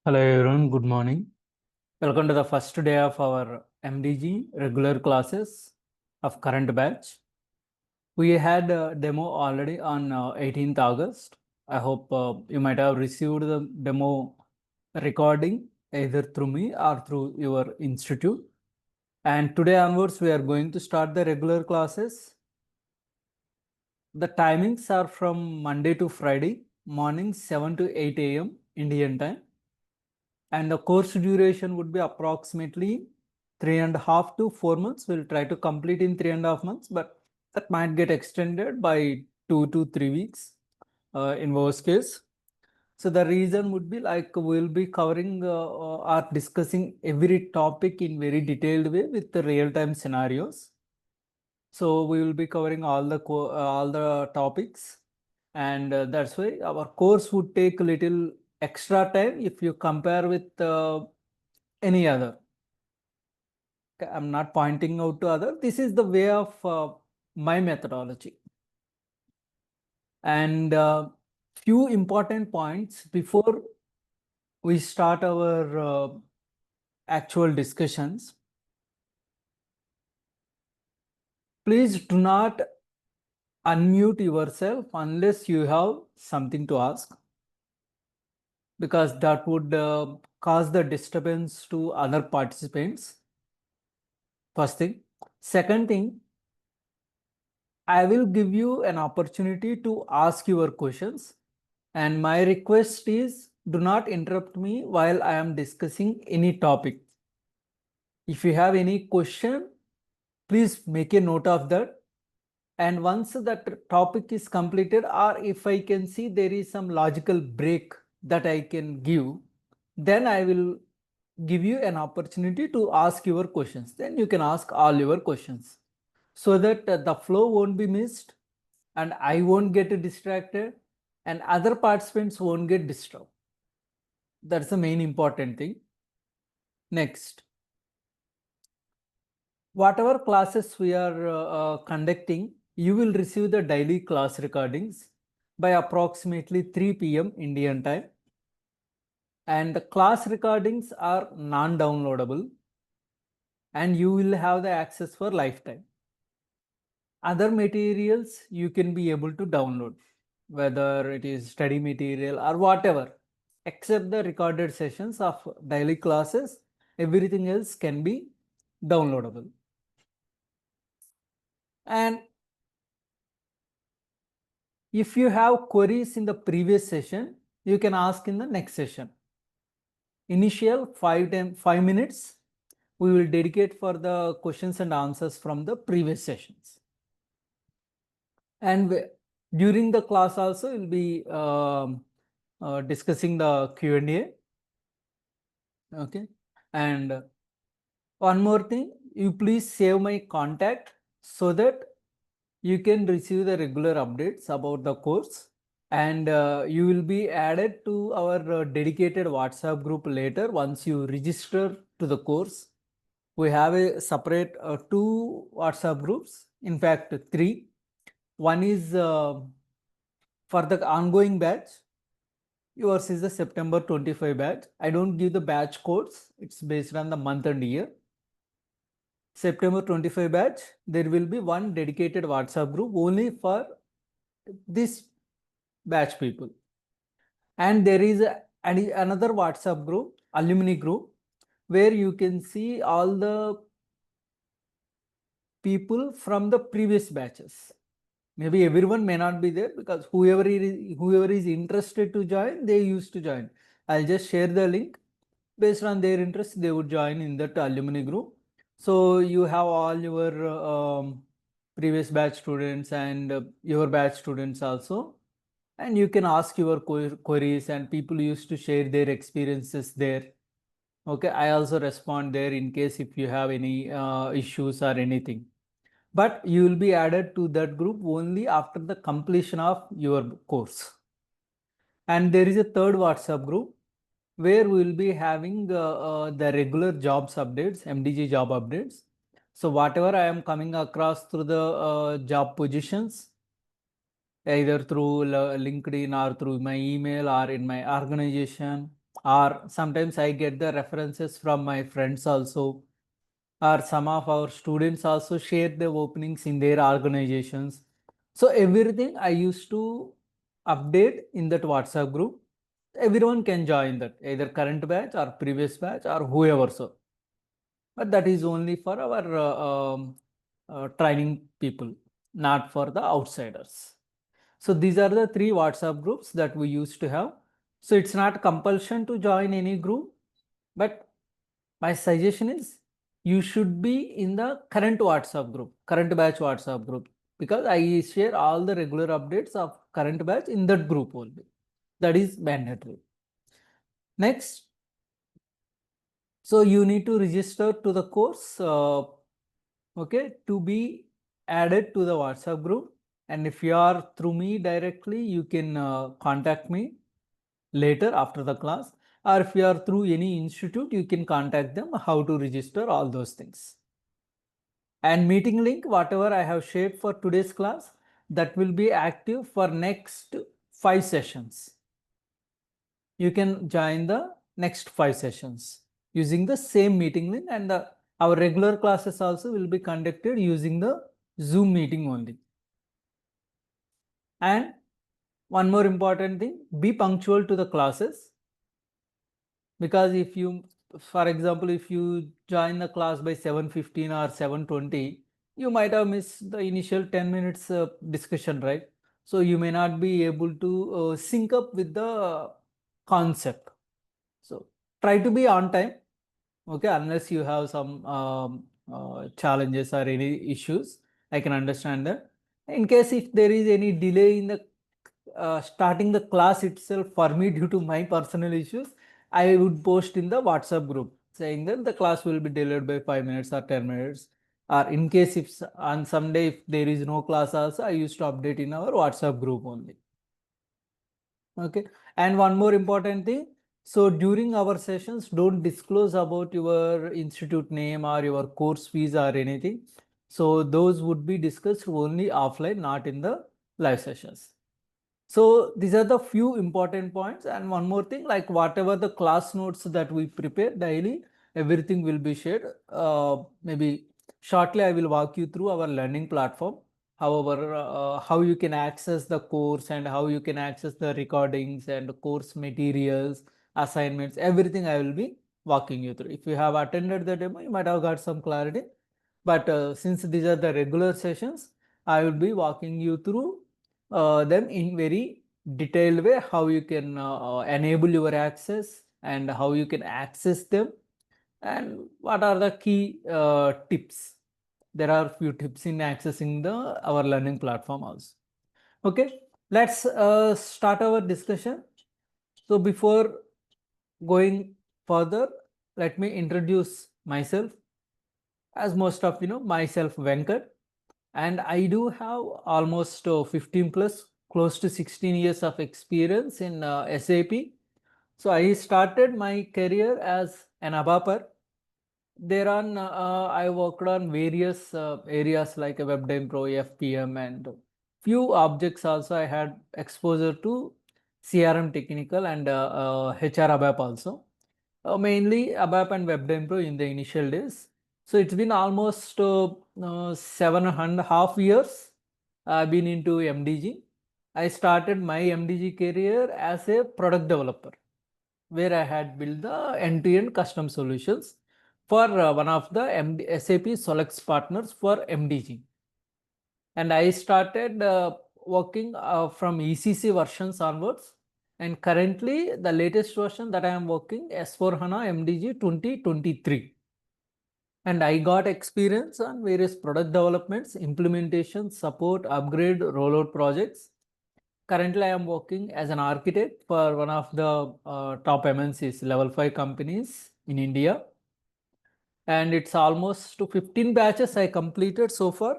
Hello everyone, good morning. Welcome to the first day of our MDG regular classes of current batch. We had a demo already on 18th August. I hope you might have received the demo recording either through me or through your institute. And today onwards, we are going to start the regular classes. The timings are from Monday to Friday, morning 7 to 8 a.m. Indian time. And the course duration would be approximately 3.5 to 4 months. We'll try to complete in 3.5 months, but that might get extended by 2 to 3 weeks in worst case. So the reason would be like we'll be covering or discussing every topic in very detailed way with the real-time scenarios. So we will be covering all the topics, and that's why our course would take a little extra time if you compare with any other. I'm not pointing out to other. This is the way of my methodology. And few important points before we start our actual discussions. Please do not unmute yourself unless you have something to ask, because that would cause the disturbance to other participants. First thing. Second thing, I will give you an opportunity to ask your questions, and my request is do not interrupt me while I am discussing any topic. If you have any question, please make a note of that. And once that topic is completed, or if I can see there is some logical break that I can give, then I will give you an opportunity to ask your questions. Then you can ask all your questions so that the flow won't be missed and I won't get distracted and other participants won't get disturbed. That's the main important thing. Next, whatever classes we are conducting, you will receive the daily class recordings by approximately 3 p.m. Indian time. And the class recordings are non-downloadable and you will have the access for lifetime. Other materials you can be able to download, whether it is study material or whatever, except the recorded sessions of daily classes, everything else can be downloadable. And if you have queries in the previous session, you can ask in the next session. Initial 5 minutes we will dedicate for the questions and answers from the previous sessions. And during the class also we'll be discussing the Q&A. Okay. And one more thing, you please save my contact so that you can receive the regular updates about the course, and you will be added to our dedicated WhatsApp group later once you register to the course. We have a separate 2 WhatsApp groups, in fact 3. One is for the ongoing batch. Yours is the September 25 batch. I don't give the batch codes. It's based on the month and year. September 25 batch, there will be one dedicated WhatsApp group only for this batch people. And there is another WhatsApp group, alumni group, where you can see all the people from the previous batches. Maybe everyone may not be there because whoever is interested to join, they used to join. I'll just share the link. Based on their interest, they would join in that alumni group. So you have all your previous batch students and your batch students also. And you can ask your queries, and people used to share their experiences there. Okay, I also respond there in case if you have any issues or anything. But you will be added to that group only after the completion of your course. And there is a third WhatsApp group where we will be having the regular jobs updates, MDG job updates. So whatever I am coming across through the job positions, either through LinkedIn or through my email or in my organization or sometimes I get the references from my friends also, or some of our students also share the openings in their organizations. So everything I used to update in that WhatsApp group. Everyone can join that, either current batch or previous batch or whoever so. But that is only for our training people, not for the outsiders. So these are the three WhatsApp groups that we used to have. So it's not compulsion to join any group, but my suggestion is you should be in the current WhatsApp group, current batch WhatsApp group, because I share all the regular updates of current batch in that group only. That is mandatory. Next, so you need to register to the course, okay, to be added to the WhatsApp group. And if you are through me directly, you can contact me later after the class, or if you are through any institute, you can contact them how to register all those things. And meeting link, whatever I have shared for today's class, that will be active for next 5 sessions. You can join the next 5 sessions using the same meeting link, and our regular classes also will be conducted using the Zoom meeting only. And one more important thing, be punctual to the classes, because if you, for example, if you join the class by 7:15 or 7:20, you might have missed the initial 10 minutes discussion, right? So you may not be able to sync up with the concept. So try to be on time, okay, unless you have some challenges or any issues. I can understand that. In case if there is any delay in the starting the class itself for me due to my personal issues, I would post in the WhatsApp group saying that the class will be delayed by 5 minutes or 10 minutes. Or in case if on some day if there is no class also, I used to update in our WhatsApp group only. Okay. And one more important thing. So during our sessions, don't disclose about your institute name or your course fees or anything. So those would be discussed only offline, not in the live sessions. So these are the few important points. And one more thing, like whatever the class notes that we prepare daily, everything will be shared. Maybe shortly I will walk you through our learning platform. However, how you can access the course and how you can access the recordings and course materials, assignments, everything I will be walking you through. If you have attended the demo, you might have got some clarity. But since these are the regular sessions, I will be walking you through them in very detailed way, how you can enable your access and how you can access them, and what are the key tips. There are few tips in accessing the our learning platform also. Okay, let's start our discussion. So before going further, let me introduce myself. As most of you know, myself Venkat, and I do have almost 15 plus, close to 16 years of experience in SAP. So I started my career as an ABAPer. Thereon, I worked on various areas like a WebDem Pro, FPM, and few objects also. I had exposure to CRM technical and HR ABAP also. Mainly ABAP and WebDem Pro in the initial days. So it's been almost 7.5 years I've been into MDG. I started my MDG career as a product developer, where I had built the end-to-end custom solutions for one of the SAP Selects partners for MDG. And I started working from ECC versions onwards. And currently, the latest version that I am working, S4HANA MDG 2023. And I got experience on various product developments, implementation, support, upgrade, rollout projects. Currently, I am working as an architect for one of the top MNCs, level 5 companies in India. And it's almost 15 batches I completed so far.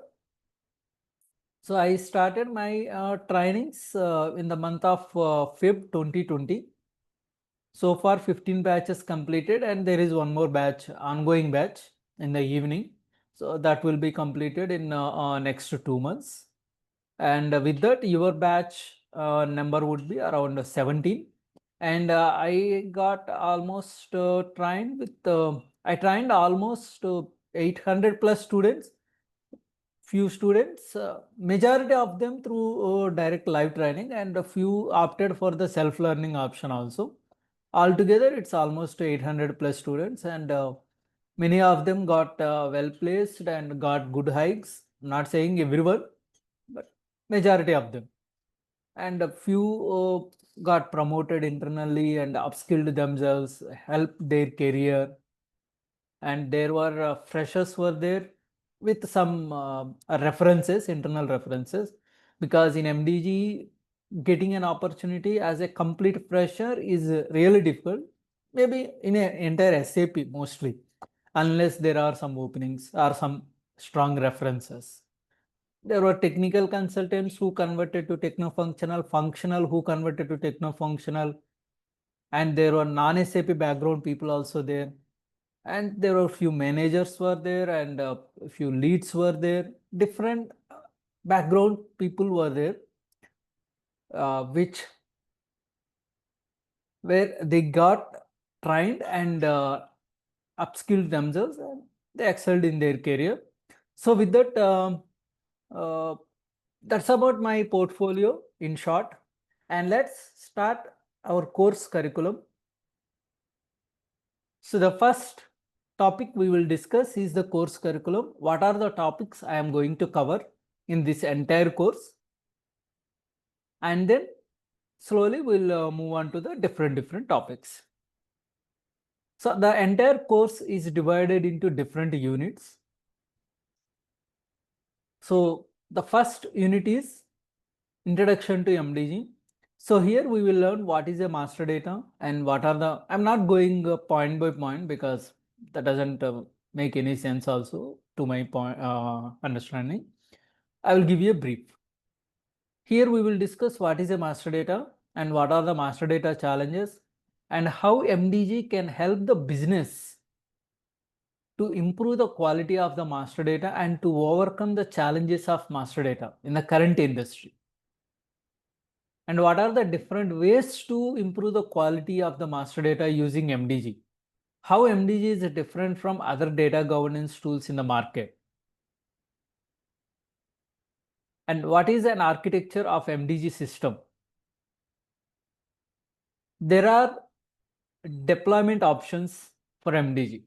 So I started my trainings in the month of Feb 2020. So far 15 batches completed, and there is one more batch, ongoing batch in the evening. So that will be completed in next 2 months. And with that, your batch number would be around 17. and I got almost trained with I trained almost 800 plus students. Few students, majority of them through direct live training, and a few opted for the self-learning option also. Altogether, it's almost 800 plus students, and many of them got well placed and got good hikes. I'm not saying everyone, but majority of them. And a few got promoted internally and upskilled themselves, helped their career, and there were freshers were there with some references, internal references, because in MDG getting an opportunity as a complete fresher is really difficult, maybe in an entire SAP mostly, unless there are some openings or some strong references. There were technical consultants who converted to techno-functional, functional who converted to techno-functional, and there were non-SAP background people also there, and there were a few managers were there, and a few leads were there. Different background people were there, which where they got trained and upskilled themselves, and they excelled in their career. So with that, uh, that's about my portfolio in short. And let's start our course curriculum. So the first topic we will discuss is the course curriculum. What are the topics I am going to cover in this entire course? And then slowly we'll move on to the different topics. So the entire course is divided into different units. So the first unit is Introduction to MDG. So here we will learn what is a master data and what are the, I'm not going point by point because that doesn't make any sense also to my point understanding. I will give you a brief. Here we will discuss what is a master data and what are the master data challenges and how MDG can help the business to improve the quality of the master data and to overcome the challenges of master data in the current industry. And what are the different ways to improve the quality of the master data using MDG? How MDG is different from other data governance tools in the market? And what is an architecture of MDG system? There are deployment options for MDG,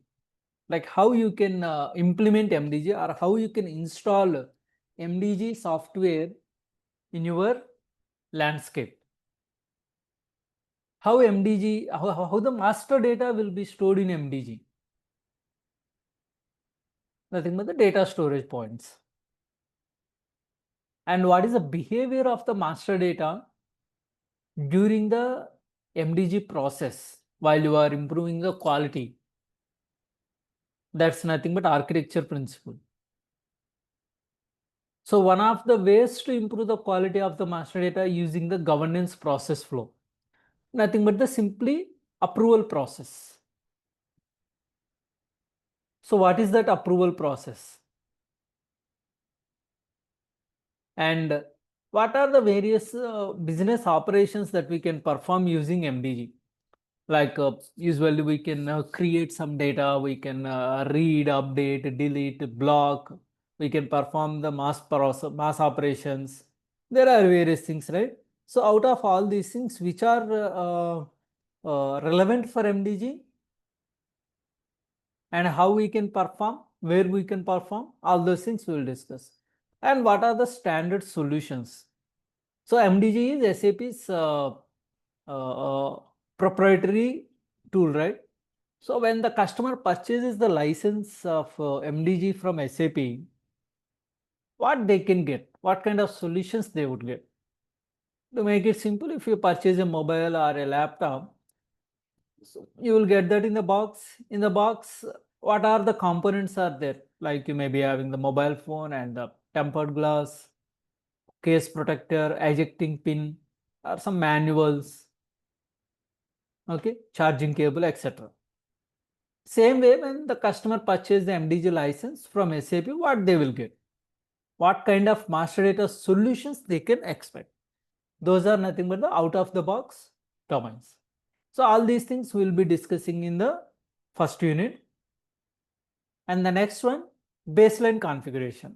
like how you can implement MDG or how you can install MDG software in your landscape. How MDG, how the master data will be stored in MDG? Nothing but the data storage points. And what is the behavior of the master data during the MDG process while you are improving the quality? That's nothing but architecture principle. So one of the ways to improve the quality of the master data using the governance process flow, nothing but the simply approval process. So what is that approval process? And what are the various business operations that we can perform using MDG? Like usually we can create some data, we can read, update, delete, block, we can perform the mass operations. There are various things, right? So out of all these things, which are relevant for MDG and how we can perform, where we can perform, all those things we will discuss. And what are the standard solutions? So MDG is SAP's proprietary tool, right? So when the customer purchases the license of MDG from SAP, what they can get, what kind of solutions they would get? To make it simple, if you purchase a mobile or a laptop, so you will get that in the box. In the box, what are the components are there? Like you may be having the mobile phone and the tempered glass, case protector, ejecting pin, or some manuals, okay, charging cable, etc. Same way, when the customer purchases the MDG license from SAP, what they will get? What kind of master data solutions they can expect? Those are nothing but the out of the box domains. So all these things we'll be discussing in the first unit. And the next one, baseline configuration.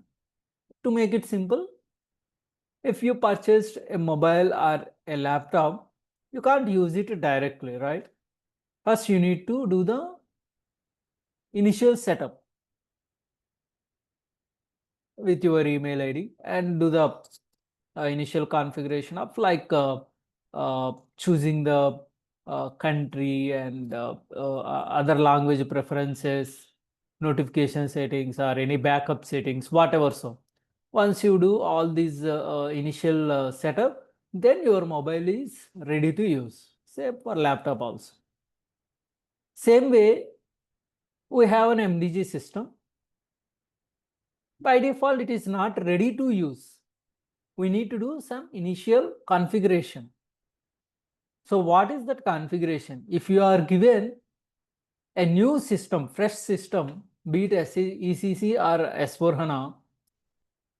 To make it simple, if you purchased a mobile or a laptop, you can't use it directly, right? First, you need to do the initial setup with your email ID and do the initial configuration of like choosing the country and other language preferences, notification settings, or any backup settings, whatever. So once you do all these initial setup, then your mobile is ready to use. Same for laptop also. Same way, we have an MDG system. By default, it is not ready to use. We need to do some initial configuration. So what is that configuration? If you are given a new system, fresh system, be it ECC or S4HANA,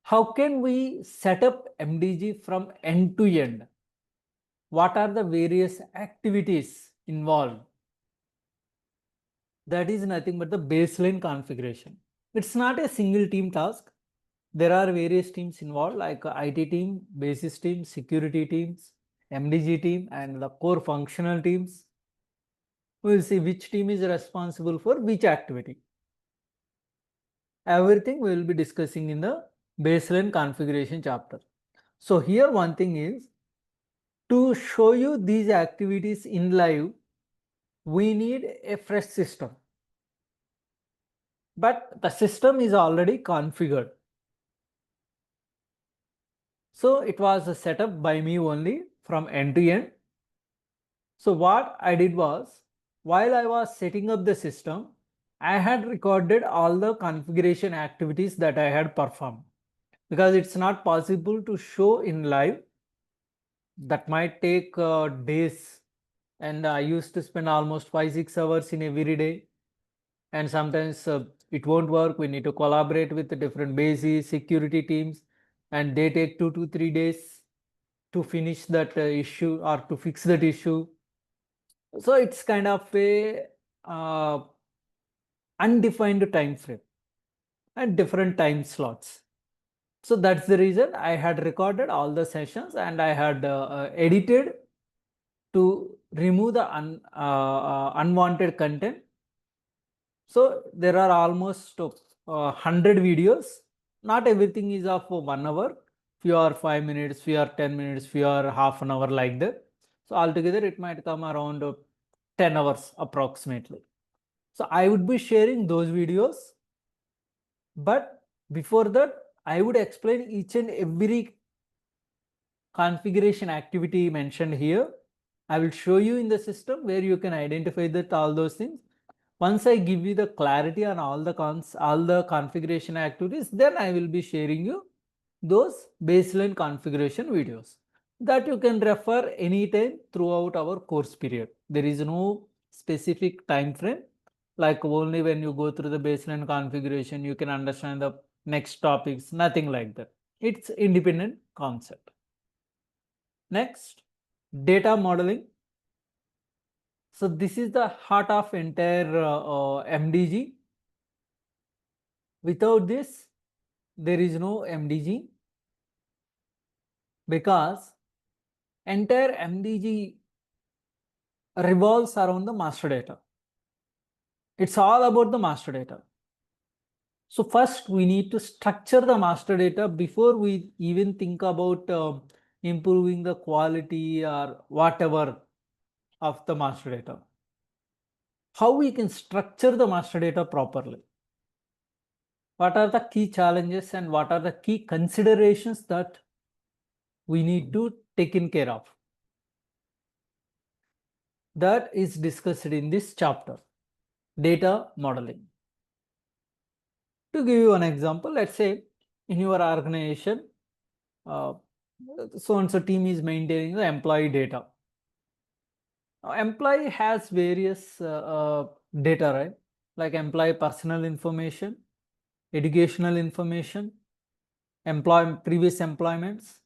how can we set up MDG from end to end? What are the various activities involved? That is nothing but the baseline configuration. It's not a single team task. There are various teams involved like IT team, basis team, security teams, MDG team, and the core functional teams. We will see which team is responsible for which activity. Everything we will be discussing in the baseline configuration chapter. So here one thing is, to show you these activities in live, we need a fresh system. But the system is already configured. So it was set up by me only from end to end. So what I did was, while I was setting up the system, I had recorded all the configuration activities that I had performed, because it's not possible to show in live. That might take days, and I used to spend almost 5-6 hours in every day, and sometimes it won't work. We need to collaborate with the different bases, security teams, and they take 2 to 3 days to finish that issue or to fix that issue. So it's kind of a undefined time frame and different time slots. So that's the reason I had recorded all the sessions, and I had edited to remove the unwanted content. So there are almost 100 videos. Not everything is of 1 hour. Few are 5 minutes, few are 10 minutes, few are half an hour, like that. So altogether it might come around 10 hours approximately. So I would be sharing those videos, but before that I would explain each and every configuration activity mentioned here. I will show you in the system where you can identify that all those things. Once I give you the clarity on all the configuration activities, then I will be sharing you those baseline configuration videos that you can refer anytime throughout our course period. There is no specific time frame, like only when you go through the baseline configuration you can understand the next topics, nothing like that. It's independent concept. Next, data modeling. So this is the heart of entire MDG. Without this, there is no MDG, because entire MDG revolves around the master data. It's all about the master data. So first we need to structure the master data before we even think about improving the quality or whatever of the master data. How we can structure the master data properly? What are the key challenges and what are the key considerations that we need to take in care of? That is discussed in this chapter, data modeling. To give you an example, let's say in your organization, so and so team is maintaining the employee data. Now, employee has various data, right? Like employee personal information, educational information, previous employments,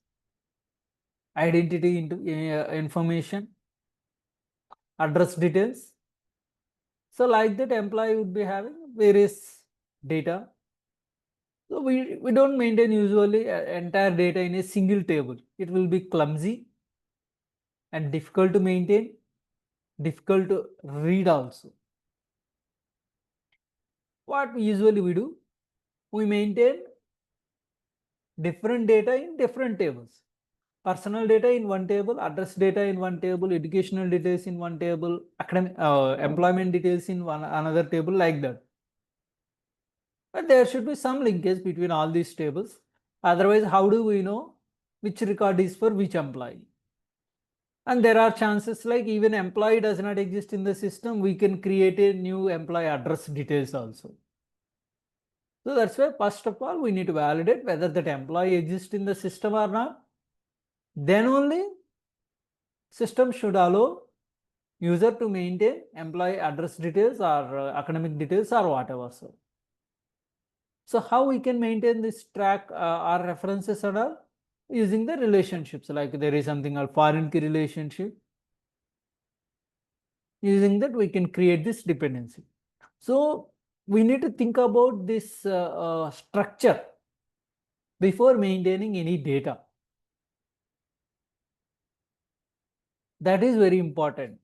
identity information, address details. So like that, employee would be having various data. So we don't maintain usually entire data in a single table. It will be clumsy and difficult to maintain, difficult to read also. What usually we do, we maintain different data in different tables. Personal data in one table, address data in one table, educational details in one table, academic employment details in another table, like that. But there should be some linkage between all these tables. Otherwise, how do we know which record is for which employee? And there are chances like even employee does not exist in the system, we can create a new employee address details also. So that's why first of all, we need to validate whether that employee exists in the system or not. Then only system should allow user to maintain employee address details or academic details or whatever. So how we can maintain this track or references and all? Using the relationships, like there is something called foreign key relationship. Using that, we can create this dependency. So we need to think about this structure before maintaining any data. That is very important.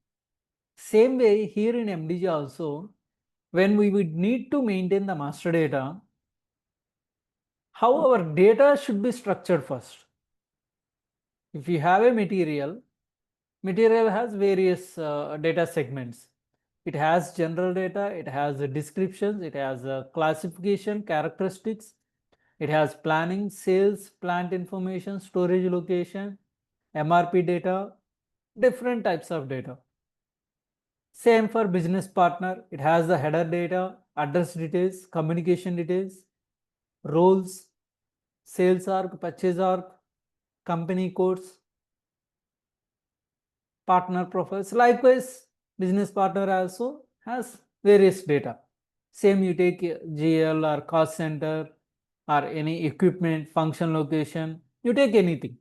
Same way here in MDG also, when we would need to maintain the master data, how our data should be structured first. If you have a material has various data segments. It has general data, it has descriptions, it has classification, characteristics, it has planning, sales, plant information, storage location, MRP data, different types of data. Same for business partner, it has the header data, address details, communication details, roles, sales org, purchase org, company codes, partner profiles. Likewise, business partner also has various data. Same you take GL or cost center or any equipment, function location, you take anything.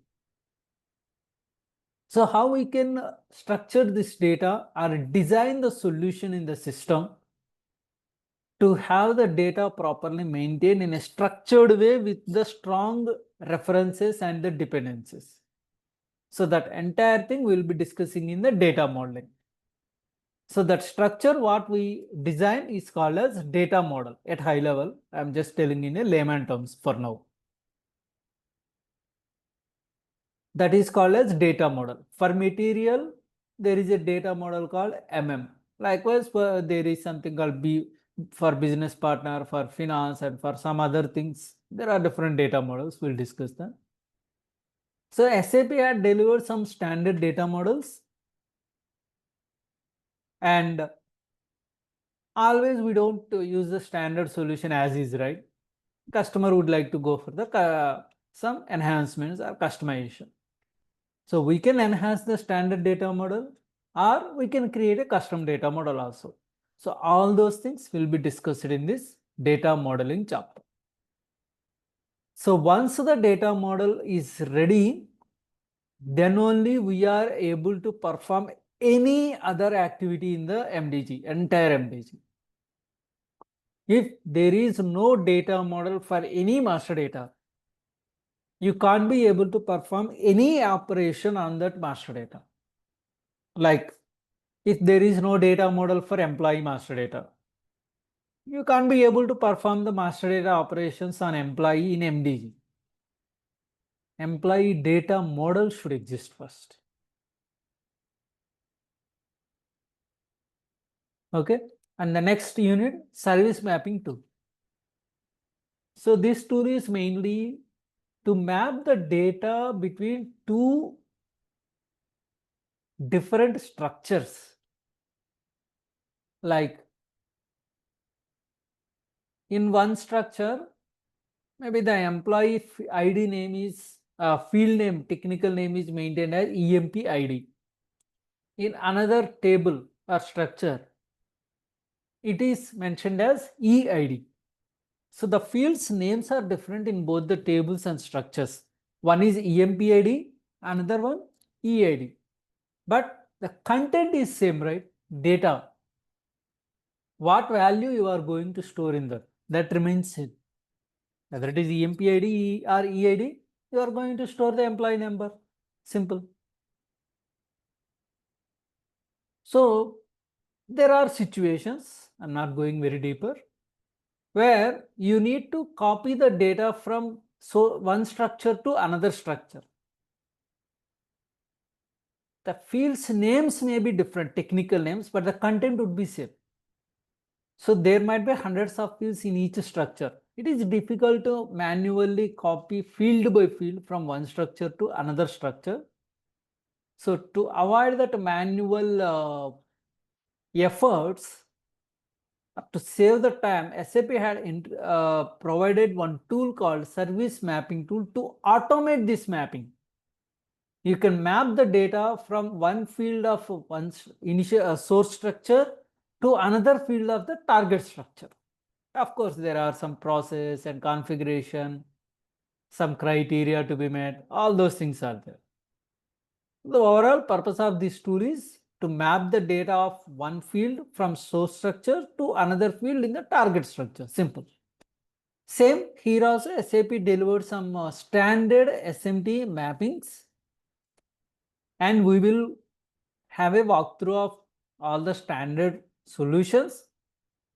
So how we can structure this data or design the solution in the system to have the data properly maintained in a structured way with the strong references and the dependencies. So that entire thing we will be discussing in the data modeling. So that structure what we design is called as data model at high level. I'm just telling in a layman terms for now. That is called as data model. For material, there is a data model called Likewise, there is something called for business partner, for finance, and for some other things. There are different data models. We'll discuss that. So SAP had delivered some standard data models, and always we don't use the standard solution as is, right? Customer would like to go for the some enhancements or customization. So we can enhance the standard data model, or we can create a custom data model also. So all those things will be discussed in this data modeling chapter. So once the data model is ready, then only we are able to perform any other activity in the MDG, entire MDG. If there is no data model for any master data, you can't be able to perform any operation on that master data. Like if there is no data model for employee master data, you can't be able to perform the master data operations on employee in MDG. Employee data model should exist first. Okay. And the next unit, service mapping tool. So this tool is mainly to map the data between two different structures. Like in one structure, maybe the employee ID name is field name, technical name is maintained as EMP ID. In another table or structure, it is mentioned as EID. So the fields names are different in both the tables and structures. One is EMP ID, another one EID. But The content is same, right? Data. What value you are going to store in that remains same. Whether it is EMPID or EID, you are going to store the employee number. Simple. So there are situations, I'm not going very deeper, where you need to copy the data from one structure to another structure. The fields names may be different, technical names, but the content would be same. So there might be hundreds of fields in each structure. It is difficult to manually copy field by field from one structure to another structure. So to avoid that manual efforts, to save the time, SAP had provided one tool called service mapping tool to automate this mapping. You can map the data from one field of one initial source structure to another field of the target structure. Of course, there are some process and configuration, some criteria to be met, all those things are there. The overall purpose of this tool is to map the data of one field from source structure to another field in the target structure. Simple. Same here also SAP delivered some standard SMT mappings, and we will have a walkthrough of all the standard solutions,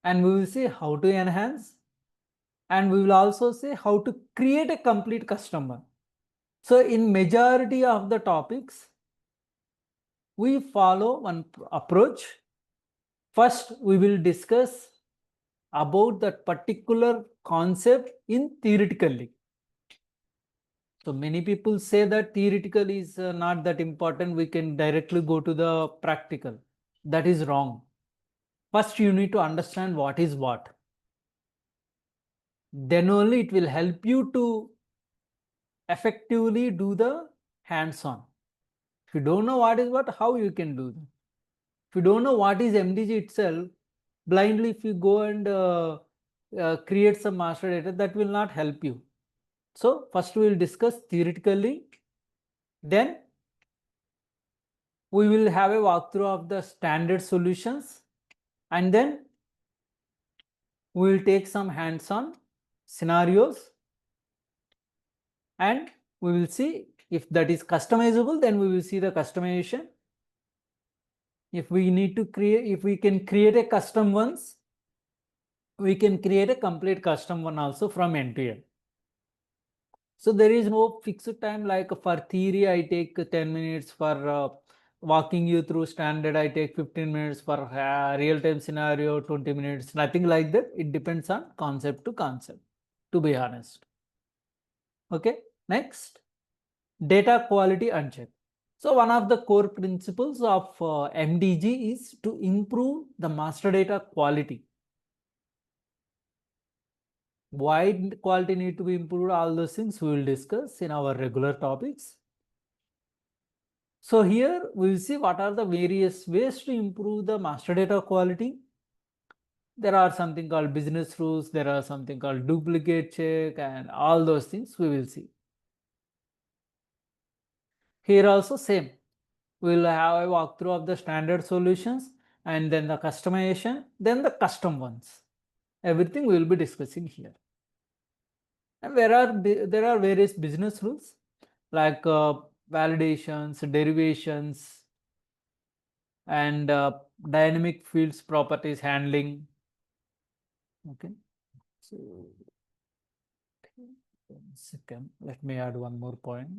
and we will see how to enhance, and we will also see how to create a complete custom one. So in majority of the topics, we follow one approach. First, we will discuss about that particular concept in theoretically. So many people say that theoretical is not that important. We can directly go to the practical. That is wrong. First, you need to understand what is what. Then only it will help you to effectively do the hands-on. If you don't know what is what, how you can do that? If you don't know what is MDG itself, blindly if you go and create some master data, that will not help you. So first we will discuss theoretically, then we will have a walkthrough of the standard solutions, and then we will take some hands-on scenarios, and we will see if that is customizable, then we will see the customization. If we need to create, if we can create a custom ones, we can create a complete custom one also from end to end. So there is no fixed time, like for theory I take 10 minutes, for walking you through standard I take 15 minutes, for real-time scenario 20 minutes, nothing like that. It depends on concept to concept, to be honest. Okay, next, data quality uncheck. So one of the core principles of MDG is to improve the master data quality. Why quality need to be improved, all those things we will discuss in our regular topics. So here we will see what are the various ways to improve the master data quality. There are something called business rules, there are something called duplicate check, and all those things we will see. Here also same, we will have a walkthrough of the standard solutions, and then the customization, then the custom ones. Everything we will be discussing here. And there are various business rules like validations, derivations, and dynamic fields properties handling. Okay, so 1 second, let me add one more point.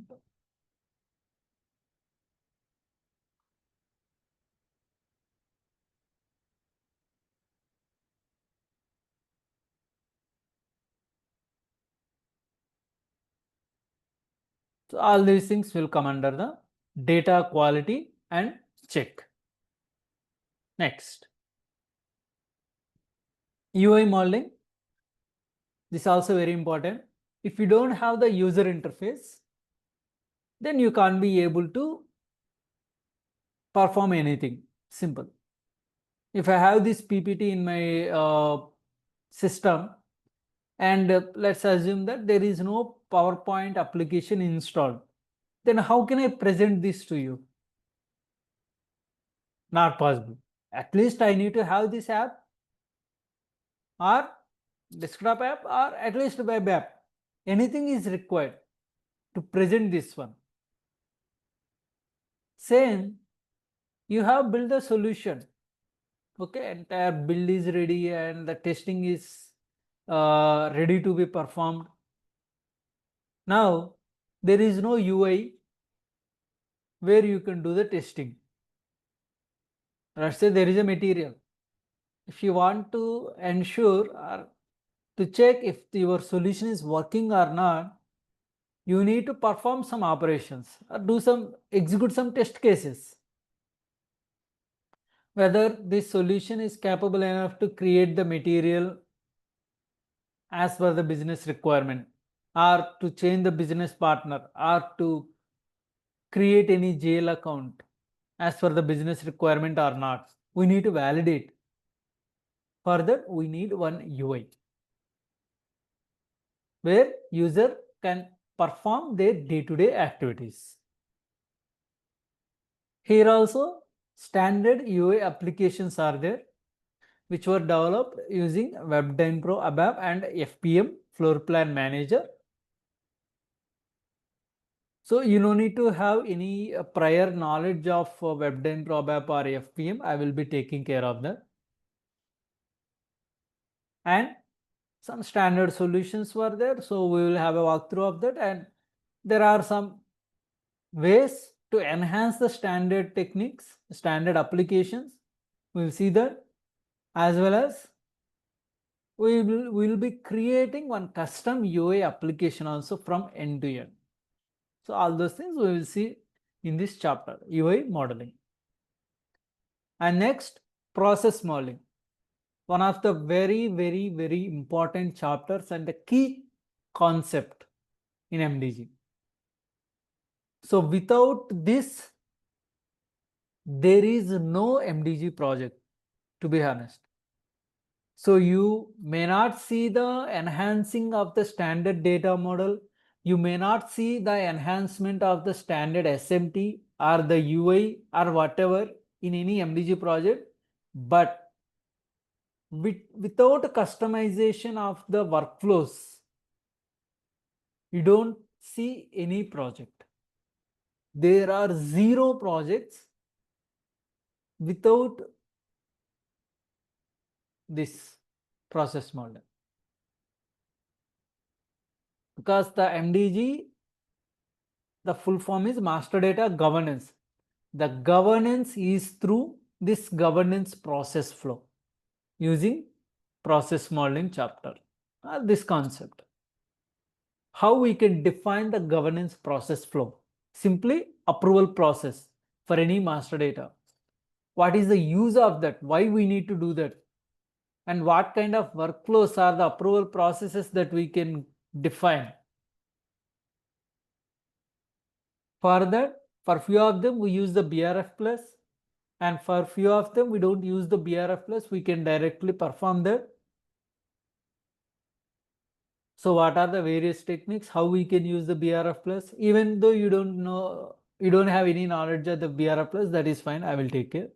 So all these things will come under the data quality and check. Next, UI modeling. This is also very important. If you don't have the user interface, then you can't be able to perform anything. Simple. If I have this PPT in my system, and let's assume that there is no PowerPoint application installed, then how can I present this to you? Not possible. At least I need to have this app or desktop app or at least web app. Anything is required to present this one. Same, you have built a solution. Okay, entire build is ready and the testing is ready to be performed. Now, there is no UI where you can do the testing. Let's say there is a material. If you want to ensure or to check if your solution is working or not, you need to perform some operations or execute some test cases. Whether this solution is capable enough to create the material as per the business requirement, or to change the business partner, or to create any jail account as per the business requirement or not. We need to validate. For that, we need one UI where user can perform their day-to-day activities. Here also, standard UI applications are there, which were developed using WebDynPro ABAP and FPM Floor Plan Manager. So you no need to have any prior knowledge of WebDynPro ABAP or FPM. I will be taking care of that. And some standard solutions were there. So we will have a walkthrough of that. And there are some ways to enhance the standard techniques, standard applications. We will see that, as well as we will be creating one custom UI application also from end to end. So all those things we will see in this chapter, UI modeling. And next, process modeling. One of the very, very, very important chapters and the key concept in MDG. So without this, there is no MDG project, to be honest. So you may not see the enhancing of the standard data model. You may not see the enhancement of the standard SMT or the UI or whatever in any MDG project, but without customization of the workflows, you don't see any project. There are zero projects without this process model. Because the MDG, the full form is master data governance. The governance is through this governance process flow using process modeling chapter, this concept. How we can define the governance process flow? Simply approval process for any master data. What is the use of that? Why we need to do that? And what kind of workflows are the approval processes that we can define? For that, for few of them, we use the BRF plus, and for few of them, we don't use the BRF plus, we can directly perform that. So what are the various techniques, how we can use the BRF plus? Even though you don't know, you don't have any knowledge of the BRF plus, that is fine, I will take care.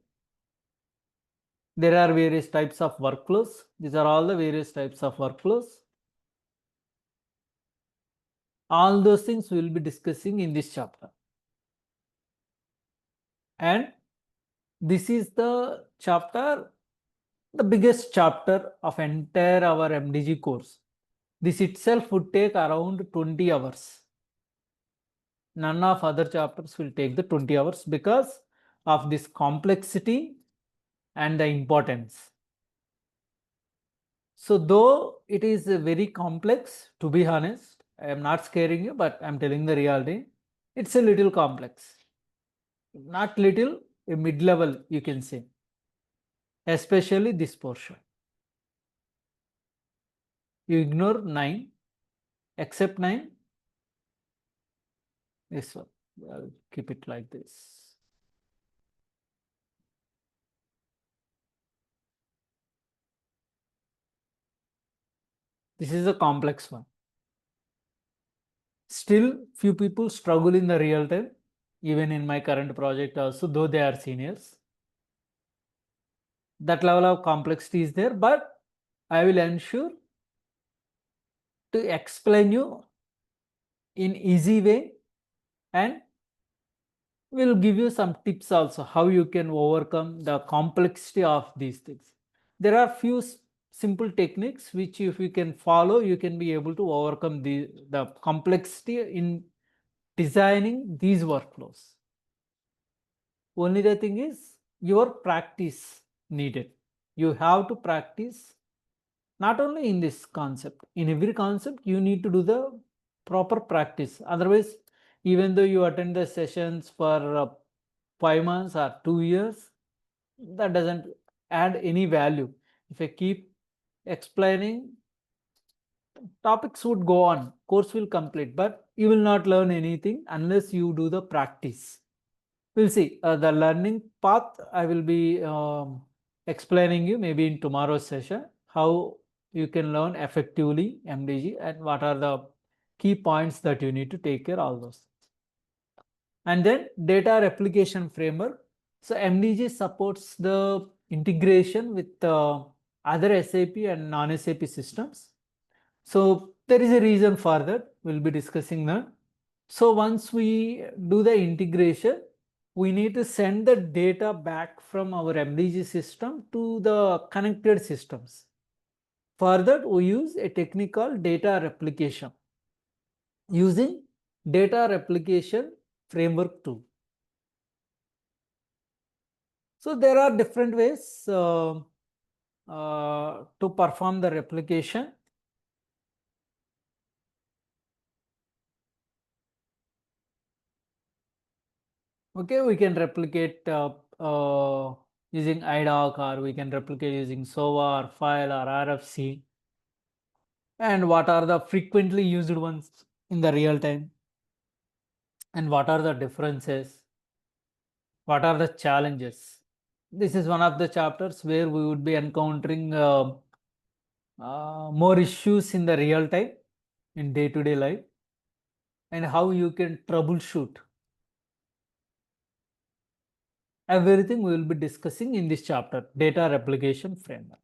There are various types of workflows. These are all the various types of workflows. All those things we will be discussing in this chapter. And this is the chapter, the biggest chapter of entire our MDG course. This itself would take around 20 hours. None of other chapters will take the 20 hours because of this complexity and the importance. So though it is very complex, to be honest, I am not scaring you, but I am telling the reality. It's a little complex. Not little, a mid-level you can say. Especially this portion. You ignore 9, except 9. This one, I'll keep it like this. This is a complex one. Still, few people struggle in the real time, even in my current project also, though they are seniors. That level of complexity is there, but I will ensure to explain you in easy way, and will give you some tips also how you can overcome the complexity of these things. There are few simple techniques which if you can follow, you can be able to overcome the complexity in designing these workflows. Only the thing is your practice needed. You have to practice not only in this concept, in every concept you need to do the proper practice. Otherwise, even though you attend the sessions for 5 months or 2 years, that doesn't add any value. If I keep explaining, topics would go on, course will complete, but you will not learn anything unless you do the practice. We'll see the learning path. I will be explaining you maybe in tomorrow's session how you can learn effectively MDG and what are the key points that you need to take care of all those. And then data replication framework. So MDG supports the integration with other SAP and non-SAP systems. So there is a reason for that. We'll be discussing that. So once we do the integration, we need to send the data back from our MDG system to the connected systems. For that, we use a technique called data replication. Using data replication framework tool. So there are different ways to perform the replication. Okay, we can replicate using IDOC, or we can replicate using SOA or file or RFC. And what are the frequently used ones in the real time? And what are the differences? What are the challenges? This is one of the chapters where we would be encountering more issues in the real time, in day-to-day life, and how you can troubleshoot. Everything we will be discussing in this chapter, data replication framework.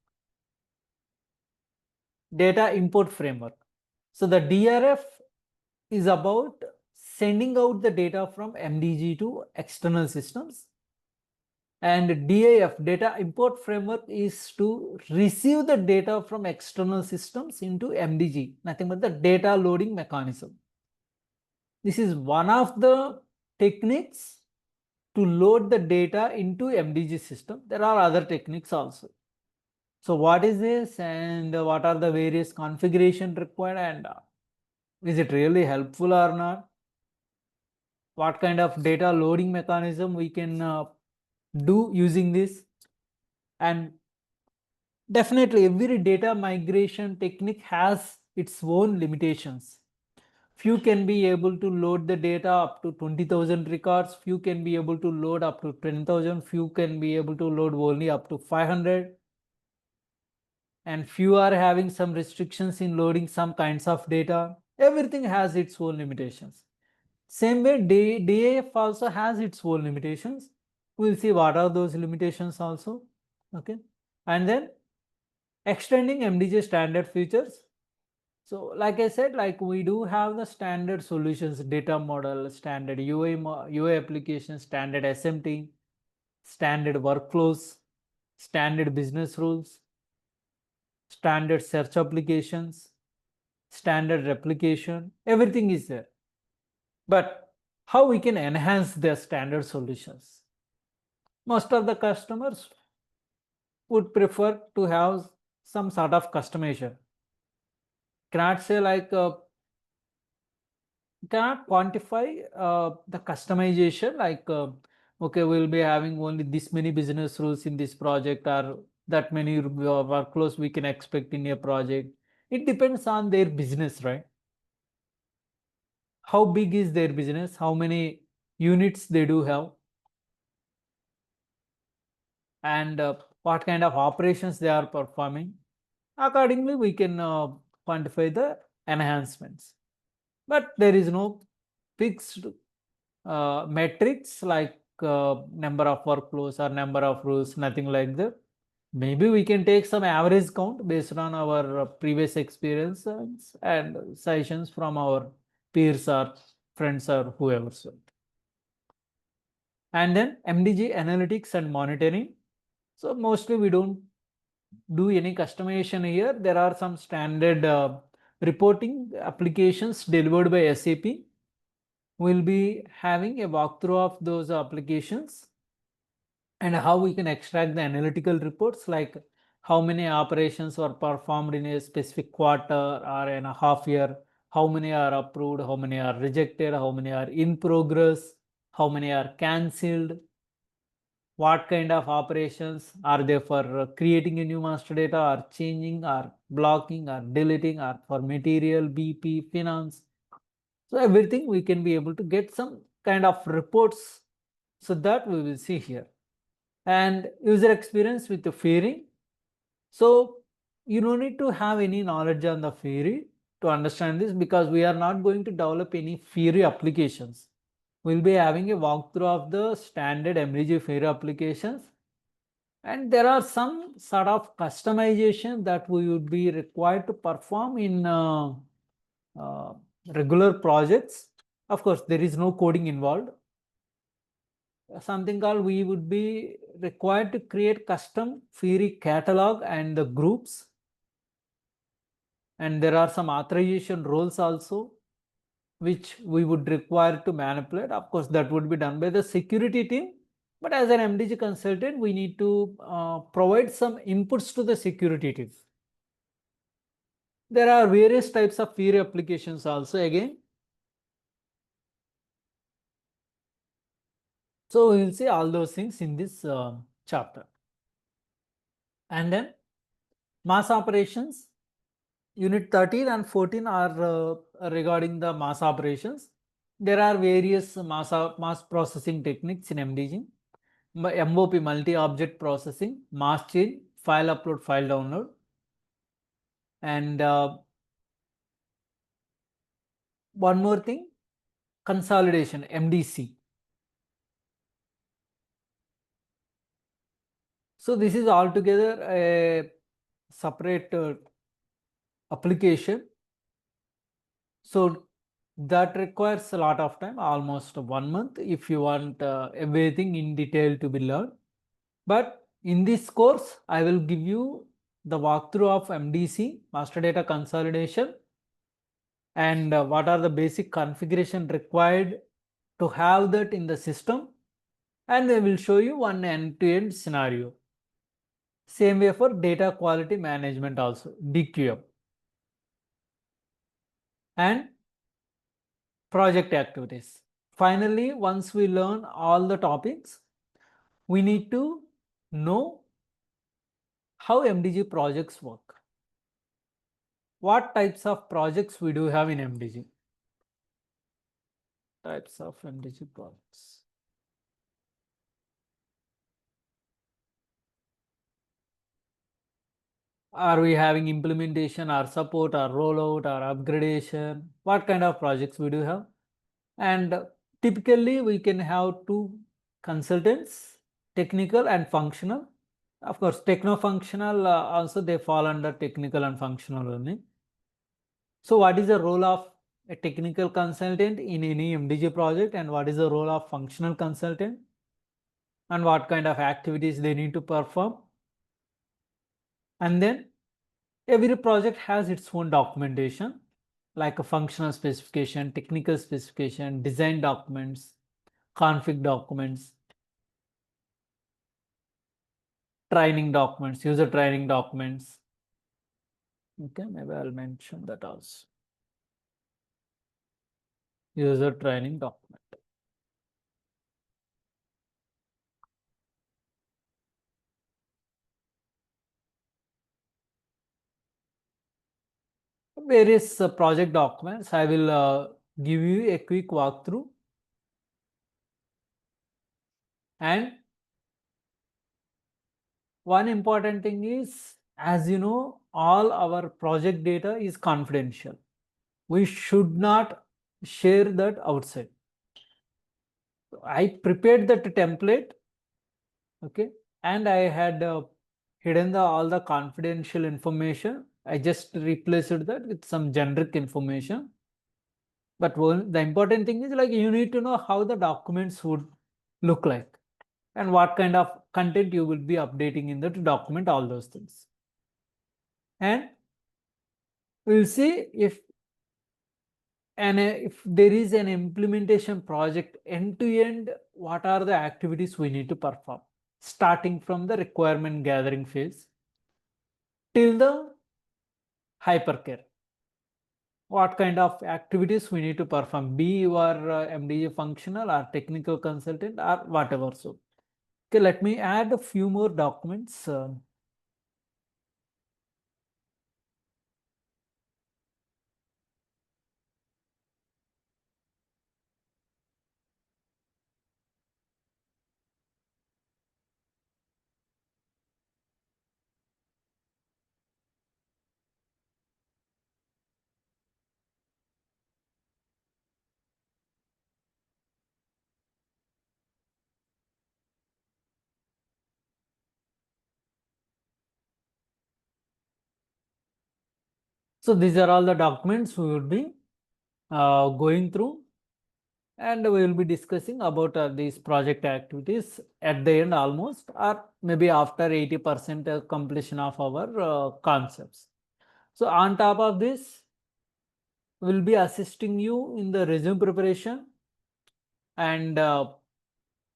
Data import framework. So the DRF is about sending out the data from MDG to external systems, and DIF, data import framework, is to receive the data from external systems into MDG, nothing but the data loading mechanism. This is one of the techniques to load the data into MDG system. There are other techniques also. So what is this, and what are the various configuration required, and is it really helpful or not? What kind of data loading mechanism we can do using this? And definitely every data migration technique has its own limitations. Few can be able to load the data up to 20,000 records, few can be able to load up to 10,000, few can be able to load only up to 500, and few are having some restrictions in loading some kinds of data. Everything has its own limitations. Same way, DAF also has its own limitations. We'll see what are those limitations also. Okay. And then extending MDG standard features. So like I said, like we do have the standard solutions, data model, standard UI application, standard SMT, standard workflows, standard business rules, standard search applications, standard replication, everything is there. But how we can enhance their standard solutions? Most of the customers would prefer to have some sort of customization. Cannot say like cannot quantify the customization, like okay, we'll be having only this many business rules in this project, or that many workflows we can expect in a project. It depends on their business, right? How big is their business, how many units they do have, and what kind of operations they are performing. Accordingly, we can quantify the enhancements. But there is no fixed metrics like number of workflows or number of rules, nothing like that. Maybe we can take some average count based on our previous experiences and sessions from our peers or friends or whoever. And then MDG analytics and monitoring. So mostly we don't do any customization here. There are some standard reporting applications delivered by SAP. We'll be having a walkthrough of those applications and how we can extract the analytical reports, like how many operations were performed in a specific quarter or in a half year, how many are approved, how many are rejected, how many are in progress, how many are cancelled, what kind of operations are they for creating a new master data or changing or blocking or deleting or for material, BP, finance. So everything we can be able to get some kind of reports. So that we will see here. And user experience with the theory. So you don't need to have any knowledge on the theory to understand this, because we are not going to develop any theory applications. We'll be having a walkthrough of the standard MDG theory applications. And there are some sort of customization that we would be required to perform in regular projects. Of course, there is no coding involved. Something called, we would be required to create custom theory catalog and the groups. And there are some authorization roles also, which we would require to manipulate. Of course, that would be done by the security team. But as an MDG consultant, we need to provide some inputs to the security team. There are various types of theory applications also again. So we will see all those things in this chapter. And then mass operations, unit 13 and 14 are regarding the mass operations. There are various mass processing techniques in MDG. MOP, multi-object processing, mass chain, file upload, file download. And one more thing, consolidation, MDC. So this is altogether a separate application. So that requires a lot of time, almost 1 month, if you want everything in detail to be learned. But in this course, I will give you the walkthrough of MDC, master data consolidation, and what are the basic configuration required to have that in the system. And I will show you one end-to-end scenario. Same way for data quality management also, DQM. And project activities. Finally, once we learn all the topics, we need to know how MDG projects work. What types of projects we do have in MDG? Types of MDG projects. Are we having implementation or support or rollout or upgradation? What kind of projects we do have? And typically we can have two consultants, technical and functional. Of course, techno-functional also they fall under technical and functional only. So what is the role of a technical consultant in any MDG project, and what is the role of functional consultant, and what kind of activities they need to perform? And then every project has its own documentation, like a functional specification, technical specification, design documents, config documents, training documents, user training documents. Okay, maybe I'll mention that also. User training document. Various project documents. I will give you a quick walkthrough. And one important thing is, as you know, all our project data is confidential. We should not share that outside. I prepared that template, okay, and I had hidden all the confidential information. I just replaced that with some generic information. But the important thing is like you need to know how the documents would look like and what kind of content you will be updating in the document, all those things. And we'll see if if there is an implementation project end to end, what are the activities we need to perform, starting from the requirement gathering phase till the hypercare. What kind of activities we need to perform, be you are MDG functional or technical consultant or whatever. So, okay, let me add a few more documents. So these are all the documents we will be going through, and we will be discussing about these project activities at the end almost, or maybe after 80% completion of our concepts. So on top of this, we'll be assisting you in the resume preparation, and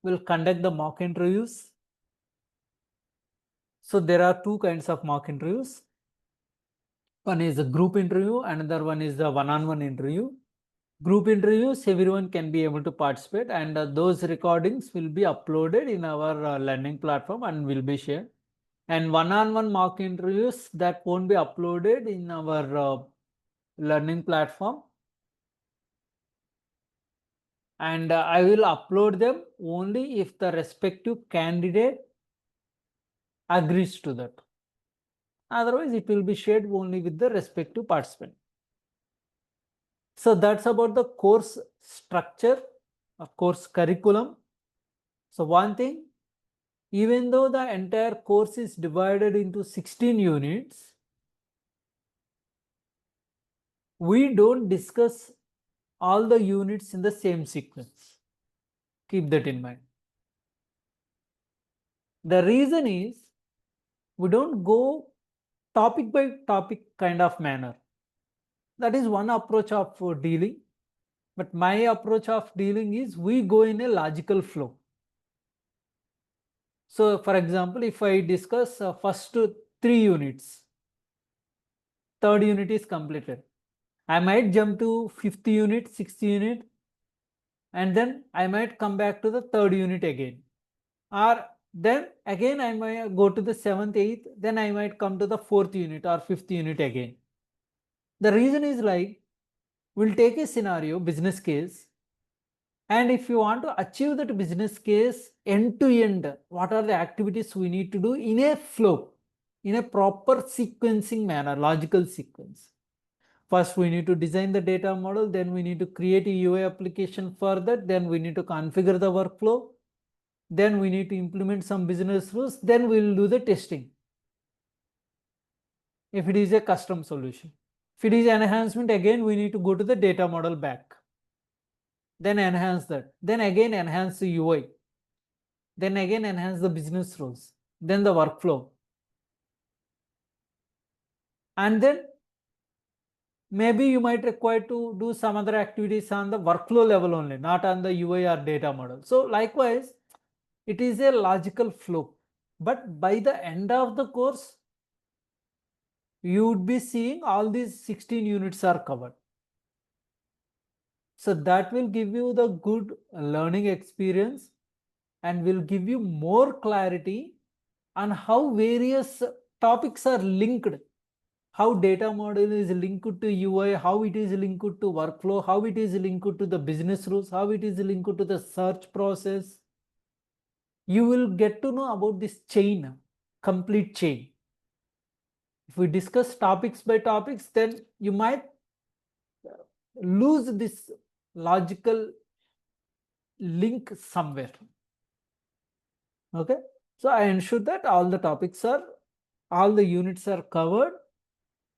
we'll conduct the mock interviews. So there are two kinds of mock interviews. One is a group interview, another one is the one-on-one interview. Group interviews, everyone can be able to participate, and those recordings will be uploaded in our learning platform and will be shared. And one-on-one mock interviews, that won't be uploaded in our learning platform, and I will upload them only if the respective candidate agrees to that. Otherwise, it will be shared only with the respective participant. So that's about the course structure, of course, curriculum. So one thing, even though the entire course is divided into 16 units, we don't discuss all the units in the same sequence. Keep that in mind. The reason is we don't go topic by topic kind of manner. That is one approach of dealing. But my approach of dealing is we go in a logical flow. So for example, if I discuss first 3 units, third unit is completed, I might jump to 5th unit, 6th unit, and then I might come back to the third unit again. Or then again I might go to the 7th, 8th, then I might come to the 4th unit or 5th unit again. The reason is like, we'll take a scenario, business case, and if you want to achieve that business case end to end, what are the activities we need to do in a flow, in a proper sequencing manner, logical sequence. First, we need to design the data model, then we need to create a UI application for that, then we need to configure the workflow, then we need to implement some business rules, then we will do the testing. If it is a custom solution. If it is enhancement, again we need to go to the data model back. Then enhance that. Then again enhance the UI. Then again enhance the business rules. Then the workflow. And then maybe you might require to do some other activities on the workflow level only, not on the UI or data model. So likewise, it is a logical flow. But by the end of the course, you would be seeing all these 16 units are covered. So that will give you the good learning experience and will give you more clarity on how various topics are linked, how data model is linked to UI, how it is linked to workflow, how it is linked to the business rules, how it is linked to the search process. You will get to know about this chain, complete chain. If we discuss topics by topics, then you might lose this logical link somewhere. Okay, so I ensure that all the topics are all the units are covered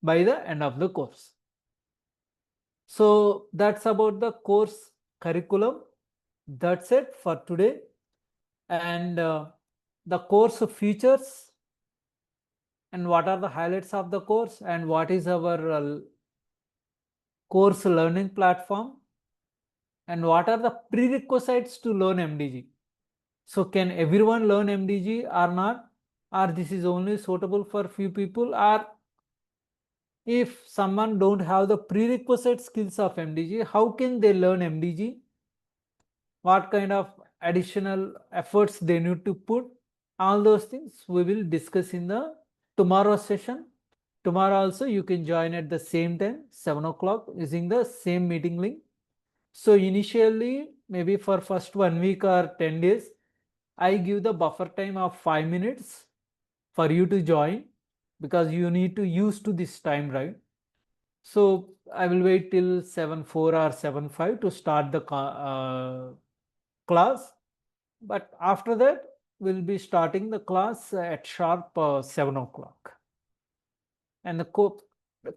by the end of the course. So that's about the course curriculum. That's it for today. And the course features and what are the highlights of the course and what is our course learning platform and what are the prerequisites to learn MDG. So can everyone learn MDG or not? Or this is only suitable for few people? Or if someone don't have the prerequisite skills of MDG, how can they learn MDG? What kind of additional efforts they need to put? All those things we will discuss in the tomorrow's session. Tomorrow also you can join at the same time, 7 o'clock, using the same meeting link. So initially, maybe for first 1 week or 10 days, I give the buffer time of 5 minutes for you to join because you need to use to this time, right? So I will wait till 7:04 or 7:05 to start the class. But after that, we'll be starting the class at sharp 7 o'clock. And the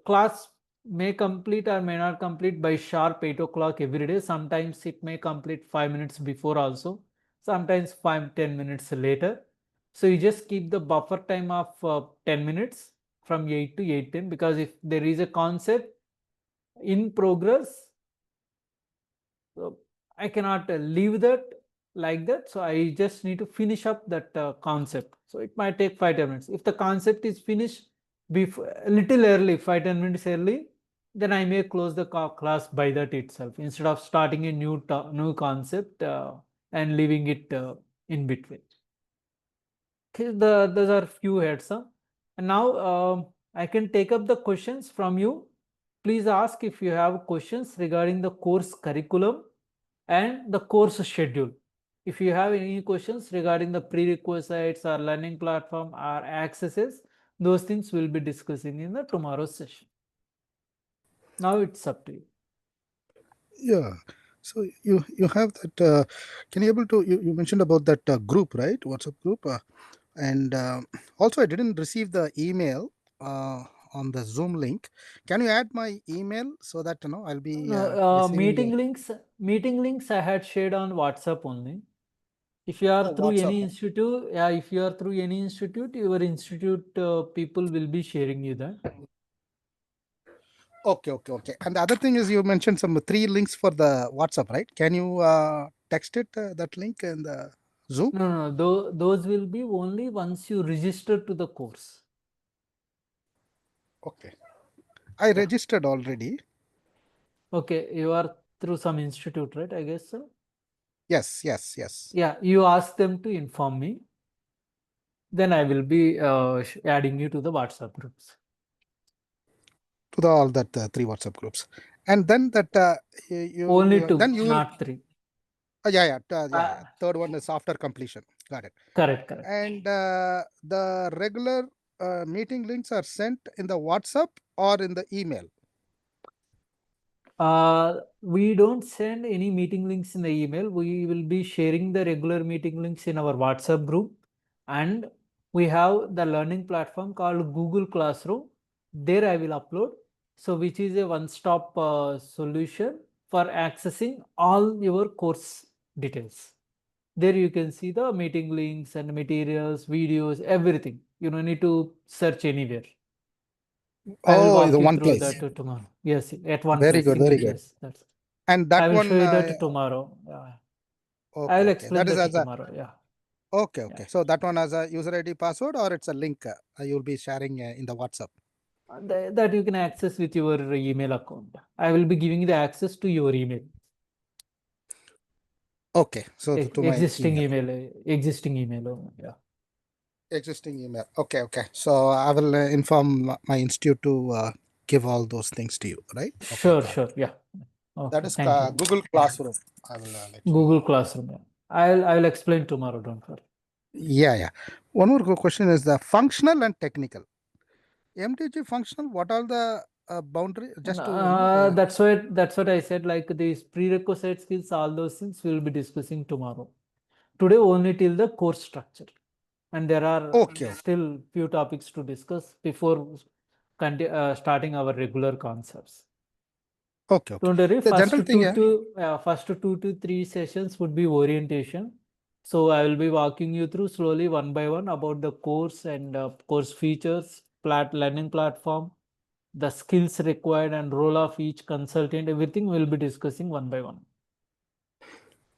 class may complete or may not complete by sharp 8 o'clock every day. Sometimes it may complete 5 minutes before also. Sometimes 5-10 minutes later. So you just keep the buffer time of 10 minutes from 8 to 8:10 because if there is a concept in progress, so I cannot leave that like that. So I just need to finish up that concept. So it might take 5-10 minutes. If the concept is finished before a little early, 5-10 minutes early, then I may close the class by that itself instead of starting a new concept and leaving it in between. Okay, those are few heads up. And now I can take up the questions from you. Please ask if you have questions regarding the course curriculum and the course schedule. If you have any questions regarding the prerequisites or learning platform or accesses, those things we'll be discussing in the tomorrow's session. Now it's up to you. Yeah. So you have that. Can you able to you mentioned about that group, right? WhatsApp group, and also I didn't receive the email on the Zoom link. Can you add my email so that I'll be receiving Meeting links I had shared on WhatsApp only. If you are through WhatsApp? any institute, if you are through any institute, your institute people will be sharing you that. Okay. And the other thing is you mentioned some 3 links for the WhatsApp, right? Can you text it that link in the Zoom? No. Those will be only once you register to the course. Okay. I registered already. Okay, you are through some institute, right? I guess so. Yes. Yeah, you ask them to inform me. Then I will be adding you to the WhatsApp groups. To all that 3 WhatsApp groups, and then that Only 2, then you will. not 3. Yeah. Third one is after completion. Got it. Correct. And the regular meeting links are sent in the WhatsApp or in the email? We don't send any meeting links in the email. We will be sharing the regular meeting links in our WhatsApp group. And we have the learning platform called Google Classroom. There I will upload. So which is a one-stop solution for accessing all your course details. There you can see the meeting links and materials, videos, everything. You don't need to search anywhere. I will walk The you one through place. that tomorrow. Yes, at one Very place, good. single place. That's. And that I will show one. you that tomorrow. Yeah. I will Okay. explain That is that as a. tomorrow. Yeah. Okay. So that one has a user ID password or it's a link you'll be sharing in the WhatsApp. That you can access with your email account. I will be giving the access to your email. Okay. So to my Existing email. Existing email. Yeah. Existing email. Okay. So I will inform my institute to give all those things to you, right? Okay. Sure. Yeah. Okay. That is Thank you. Google Classroom. I will let you Google know. Classroom. Yeah. I'll explain tomorrow. Don't worry. Yeah. One more question is the functional and technical. MDG functional. What are the boundary? Just to That's what I said. Like these prerequisite skills, all those things we'll be discussing tomorrow. Today only till the course structure. and there are Okay. still few topics to discuss before starting our regular concepts. Okay. Don't worry, The general thing, first 2 to 3 sessions would be orientation. So I will be walking you through slowly one by one about the course and course features, learning platform, the skills required and role of each consultant. Everything we'll be discussing one by one.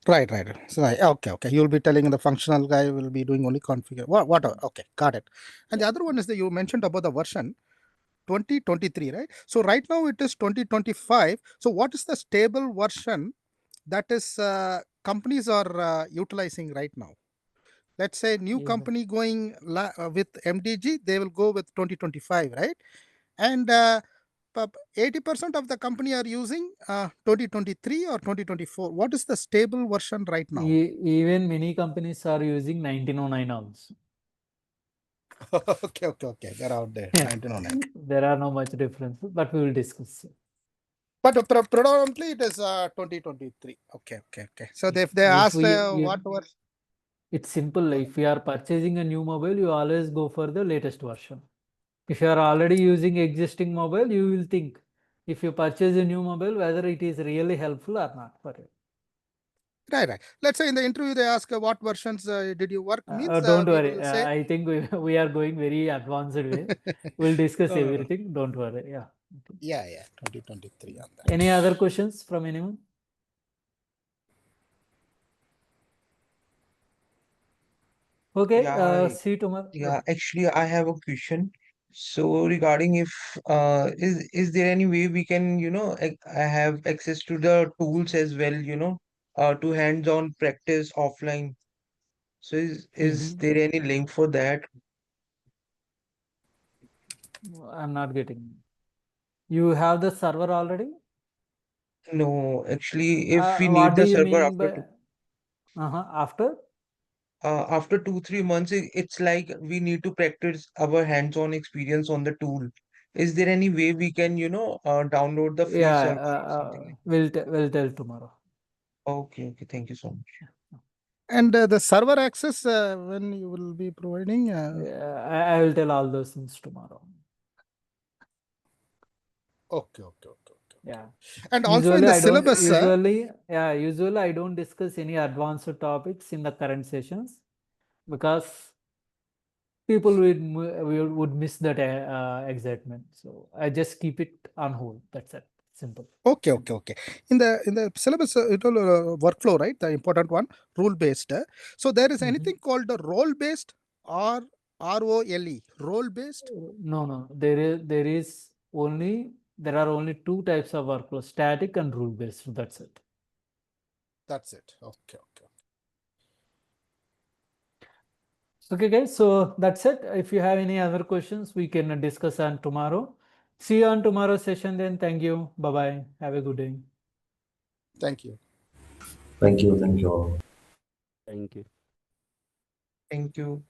Right. So, okay. You'll be telling the functional guy will be doing only configure. Whatever. Okay, got it. And the other one is that you mentioned about the version 2023, right? So right now it is 2025. So what is the stable version that is companies are utilizing right now? Let's say new company going with MDG, they will go with 2025, right? And 80% of the company are using 2023 or 2024. What is the stable version right now? Even many companies are using 1909 also. Okay. They're out there. 1909. There are no much differences, but we will discuss. But predominantly it is 2023. Okay. So if they asked what was... It's simple. If you are purchasing a new mobile, you always go for the latest version. If you are already using existing mobile, you will think if you purchase a new mobile, whether it is really helpful or not for you. Right. Let's say in the interview they ask what versions did you work means. Don't worry. I think we are going very advanced way. We'll discuss everything. Don't worry. Yeah. 2023 on that. Any other questions from anyone? Okay. See you tomorrow. Yeah, actually, I have a question. So regarding if is there any way we can, have access to the tools as well, to hands-on practice offline. So is there any link for that? I'm not getting. You have the server already? No, actually, if we What need do the you server mean by after 2-3 months, it's like we need to practice our hands-on experience on the tool. Is there any way we can, download the free server or something like that? We'll tell tomorrow. Okay, thank you so much. And the server access when you will be providing? I will tell all those things tomorrow. Okay. Yeah. And also in the syllabus. Usually I don't discuss any advanced topics in the current sessions because people would miss that excitement. So I just keep it on hold. That's it. Simple. Okay. In the syllabus, it will workflow, right? The important one, rule based. So there is anything called the role based or ROLE, role based? No. There are only two types of workflow: static and rule based. That's it. Okay. Okay, guys. So that's it. If you have any other questions, we can discuss on tomorrow. See you on tomorrow's session then. Thank you. Bye-bye. Have a good day. Thank you. Thank you all. Thank you. Thank you.